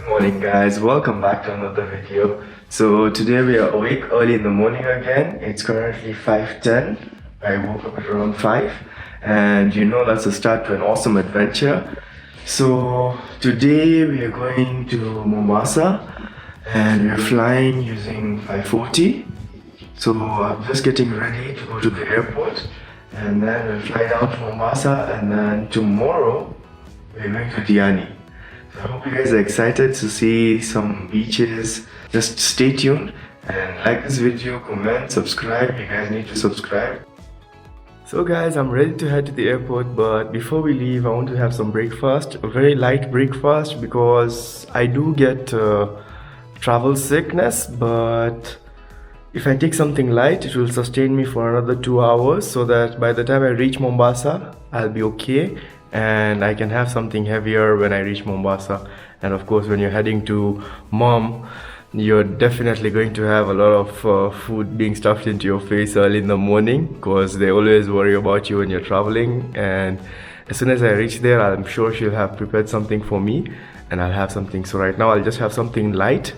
Good morning guys, welcome back to another video. So today we are awake early in the morning again. It's currently 5:10. I woke up at around 5 and that's the start to an awesome adventure. So today we are going to Mombasa and we are flying using 540. So I'm just getting ready to go to the airport and then we'll fly down to Mombasa and then tomorrow we're going to Diani. So I hope you guys are excited to see some beaches. Just stay tuned and like this video, comment, subscribe. You guys need to subscribe. So guys, I'm ready to head to the airport, but before we leave I want to have some breakfast, a very light breakfast, because I do get travel sickness, but if I take something light it will sustain me for another 2 hours, so that by the time I reach Mombasa I'll be okay and I can have something heavier when I reach Mombasa. And of course when you're heading to Mom, you're definitely going to have a lot of food being stuffed into your face early in the morning, because they always worry about you when you're traveling. And as soon as I reach there, I'm sure she'll have prepared something for me and I'll have something. So right now I'll just have something light,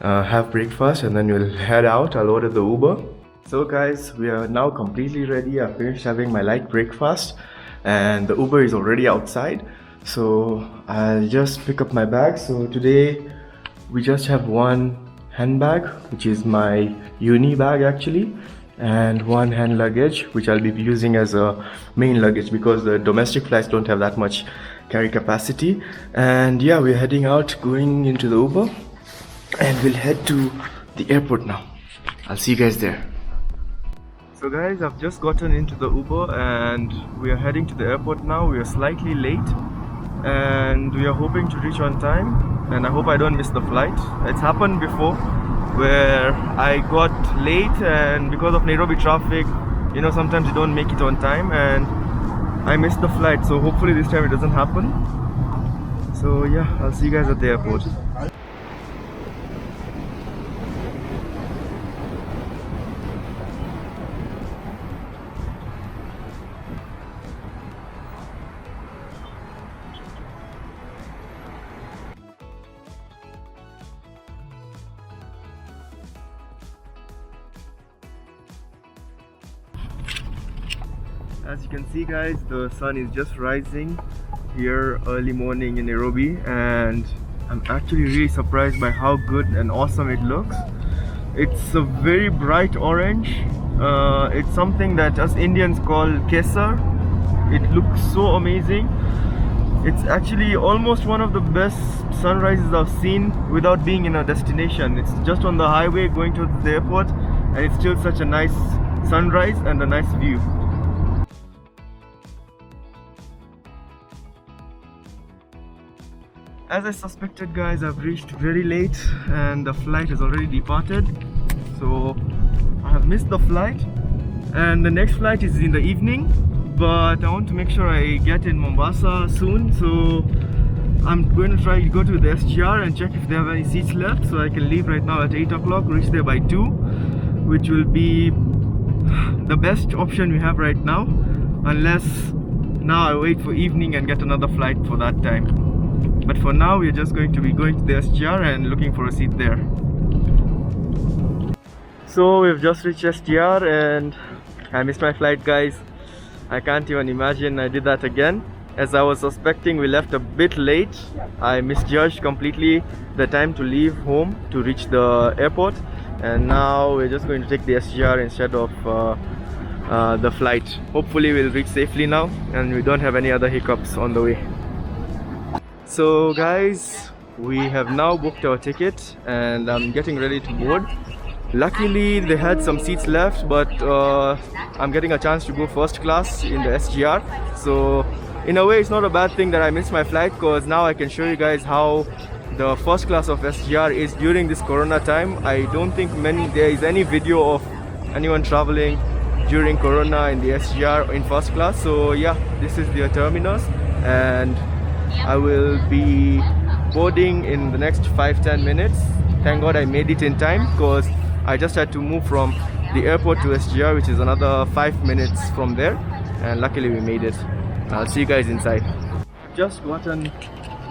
have breakfast, and then we'll head out. I'll order the Uber. So guys, we are now completely ready. I finished having my light breakfast and the Uber is already outside, so I'll just pick up my bag. So today we just have one handbag, which is my uni bag actually, and one hand luggage which I'll be using as a main luggage because the domestic flights don't have that much carry capacity. And yeah, we're heading out, going into the Uber, and we'll head to the airport now. I'll see you guys there. So guys, I've just gotten into the Uber and we are heading to the airport now. We are slightly late and we are hoping to reach on time, and I hope I don't miss the flight. It's happened before where I got late and because of Nairobi traffic, sometimes you don't make it on time and I missed the flight. So hopefully this time it doesn't happen. So yeah, I'll see you guys at the airport. As you can see guys, the sun is just rising here early morning in Nairobi, and I'm actually really surprised by how good and awesome it looks. It's a very bright orange. It's something that us Indians call kesar. It looks so amazing. It's actually almost one of the best sunrises I've seen without being in a destination. It's just on the highway going to the airport and it's still such a nice sunrise and a nice view. As I suspected guys, I've reached very late and the flight has already departed. So I have missed the flight and the next flight is in the evening, but I want to make sure I get in Mombasa soon. So I'm going to try to go to the SGR and check if they have any seats left, so I can leave right now at 8 o'clock, reach there by 2, which will be the best option we have right now, unless now I wait for evening and get another flight for that time. But for now, we're just going to be going to the SGR and looking for a seat there. So we've just reached SGR and I missed my flight guys. I can't even imagine I did that again. As I was suspecting, we left a bit late. I misjudged completely the time to leave home to reach the airport, and now we're just going to take the SGR instead of the flight. Hopefully we'll reach safely now and we don't have any other hiccups on the way. So guys, we have now booked our ticket and I'm getting ready to board. Luckily they had some seats left, but I'm getting a chance to go first class in the SGR. So in a way it's not a bad thing that I missed my flight, because now I can show you guys how the first class of SGR is during this corona time. I don't think there is any video of anyone traveling during corona in the SGR in first class. So yeah, this is the terminus and I will be boarding in the next 5-10 minutes. Thank God I made it in time, because I just had to move from the airport to SGR, which is another 5 minutes from there, and luckily we made it. I'll see you guys inside. Just gotten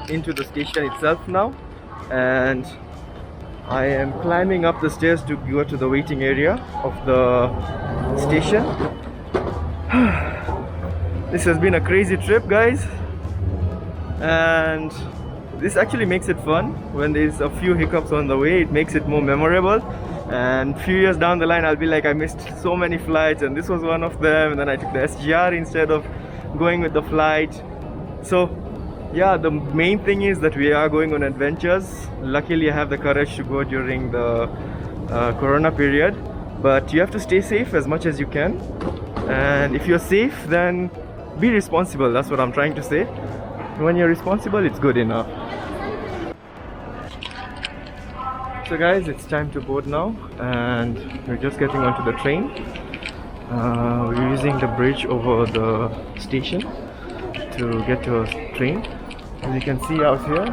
into the station itself now, and I am climbing up the stairs to go to the waiting area of the station. This has been a crazy trip, guys, and this actually makes it fun. When there's a few hiccups on the way, it makes it more memorable, and few years down the line I'll be like, I missed so many flights and this was one of them, and then I took the SGR instead of going with the flight. So yeah, the main thing is that we are going on adventures. Luckily I have the courage to go during the corona period, but you have to stay safe as much as you can, and if you're safe, then be responsible. That's what I'm trying to say. When you're responsible, it's good enough. So guys, it's time to board now, and we're just getting onto the train. We're using the bridge over the station to get to a train. As you can see out here,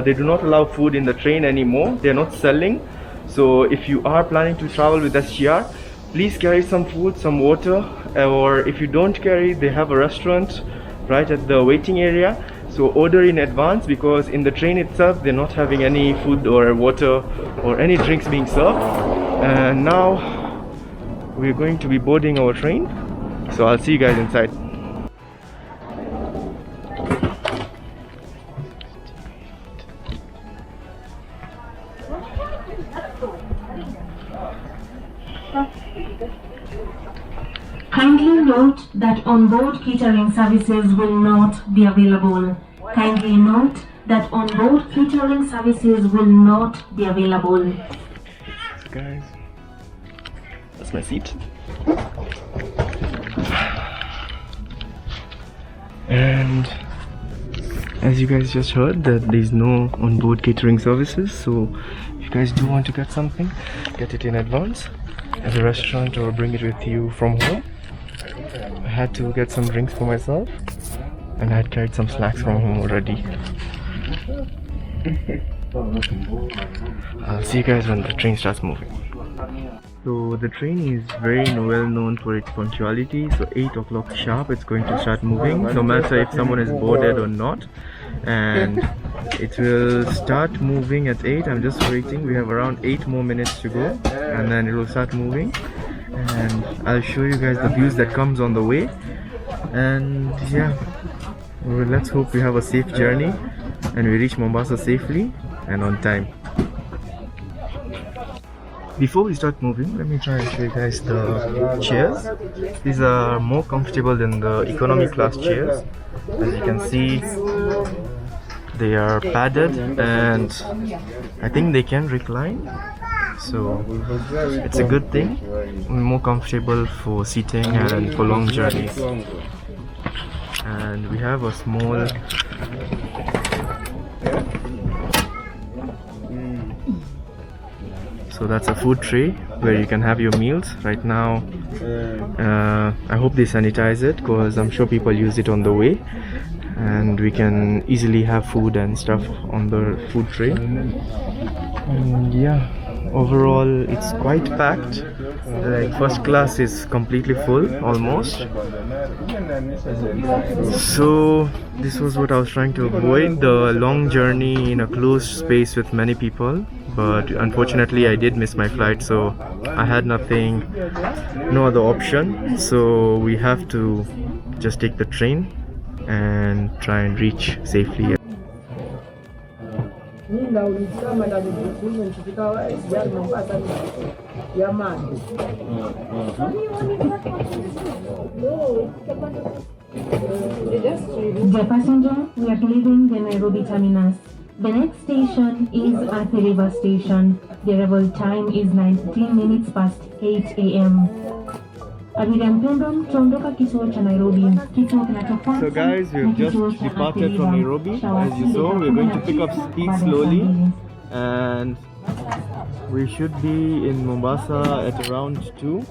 they do not allow food in the train anymore. They're not selling. So if you are planning to travel with SGR, please carry some food, some water, or if you don't carry, they have a restaurant right at the waiting area. So order in advance, because in the train itself they're not having any food or water or any drinks being served. And now we're going to be boarding our train, so I'll see you guys inside. Kindly note that on-board catering services will not be available. Kindly note that on-board catering services will not be available. So guys, that's my seat. And as you guys just heard, that there's no on-board catering services, so if you guys do want to get something, get it in advance at a restaurant or bring it with you from home. I had to get some drinks for myself, and I had carried some snacks from home already. I'll see you guys when the train starts moving. So the train is very well known for its punctuality, so 8 o'clock sharp it's going to start moving, no matter if someone is boarded or not, and it will start moving at 8. I'm just waiting. We have around 8 more minutes to go, and then it will start moving, and I'll show you guys the views that comes on the way. And yeah, well, let's hope we have a safe journey and we reach Mombasa safely and on time. Before we start moving, let me try and show you guys the chairs. These are more comfortable than the economy class chairs. As you can see, they are padded and I think they can recline, so it's a good thing. More comfortable for seating and for long journeys. And we have a small so that's a food tray where you can have your meals. Right now I hope they sanitize it, because I'm sure people use it on the way, and we can easily have food and stuff on the food tray. And yeah, overall it's quite packed. Like first class is completely full almost. So this was what I was trying to avoid, the long journey in a closed space with many people. But unfortunately I did miss my flight, so I had no other option, so we have to just take the train and try and reach safely. Dear passenger, we are leaving the Nairobi terminus. The next station is Athi River Station. The arrival time is 19 minutes past 8 a.m. Abiria mpendwa, tuondoka kituo cha Nairobi. Kituo kinachofuata. So guys, we have just departed from Nairobi. As you saw, we're going to pick up speed slowly, and we should be in Mombasa at around 2.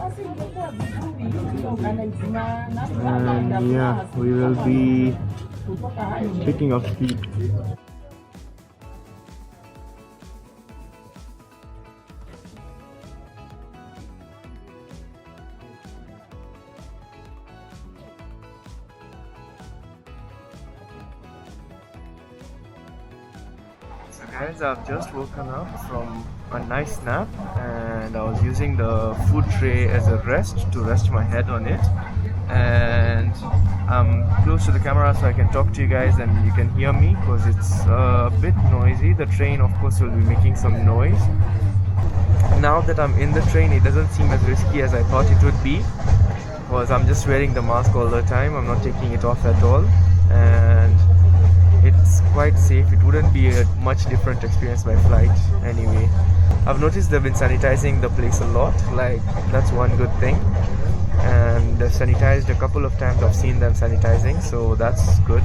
And yeah, we will be picking up speed. Guys, I've just woken up from a nice nap and I was using the food tray as a rest to rest my head on it, and I'm close to the camera so I can talk to you guys and you can hear me because it's a bit noisy. The train of course will be making some noise. Now that I'm in the train, it doesn't seem as risky as I thought it would be because I'm just wearing the mask all the time. I'm not taking it off at all, and it's quite safe. It wouldn't be a much different experience by flight anyway. I've noticed they've been sanitizing the place a lot, like that's one good thing, and they've sanitized a couple of times. I've seen them sanitizing, so that's good.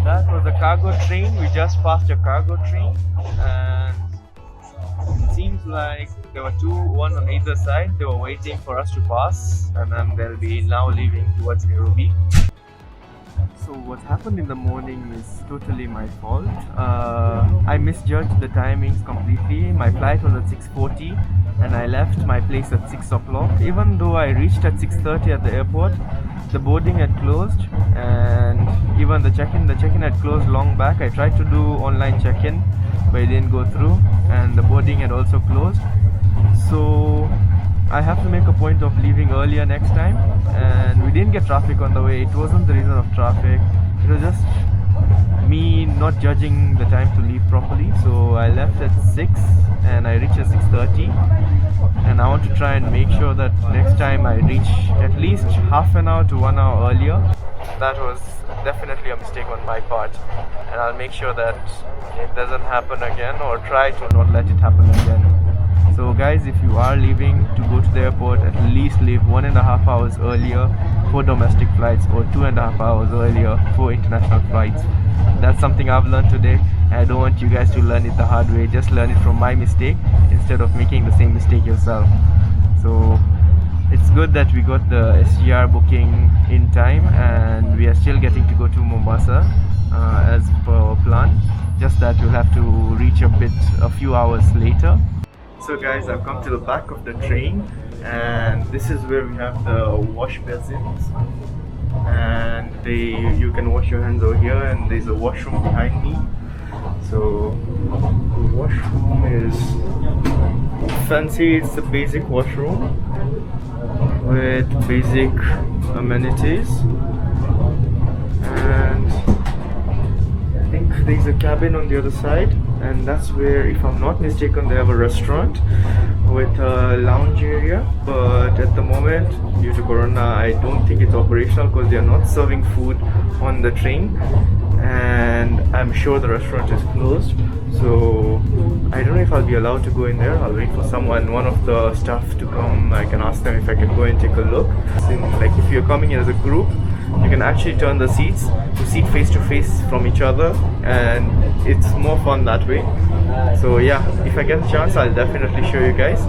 That was a cargo train. We just passed a cargo train, and it seems like there were two, one on either side. They were waiting for us to pass, and then they'll be now leaving towards Nairobi. So what happened in the morning is totally my fault. I misjudged the timings completely. My flight was at 6:40 and I left my place at 6 o'clock. Even though I reached at 6:30 at the airport, the boarding had closed, and even the check-in had closed long back. I tried to do online check-in but it didn't go through, and the boarding had also closed. So I have to make a point of leaving earlier next time, and we didn't get traffic on the way. It wasn't the reason of traffic, it was just me not judging the time to leave properly. So I left at 6 and I reached at 6:30, and I want to try and make sure that next time I reach at least half an hour to 1 hour earlier. That was definitely a mistake on my part, and I'll make sure that it doesn't happen again, or try to not let it happen again. So guys, if you are leaving to go to the airport, at least leave 1.5 hours earlier for domestic flights, or 2.5 hours earlier for international flights. That's something I've learned today. I don't want you guys to learn it the hard way. Just learn it from my mistake instead of making the same mistake yourself. So it's good that we got the SGR booking in time, and we are still getting to go to Mombasa as per our plan. Just that we'll have to reach a few hours later. So guys, I've come to the back of the train, and this is where we have the wash basins, and you can wash your hands over here, and there's a washroom behind me. So the washroom is fancy. It's the basic washroom with basic amenities, and I think there's a cabin on the other side, and that's where, if I'm not mistaken, they have a restaurant with a lounge area. But at the moment, due to Corona, I don't think it's operational because they are not serving food on the train, and I'm sure the restaurant is closed. So I don't know if I'll be allowed to go in there. I'll wait for one of the staff to come. I can ask them if I can go and take a look. Like if you're coming in as a group, you can actually turn the seats to sit face to face from each other, and it's more fun that way. So yeah, if I get a chance, I'll definitely show you guys.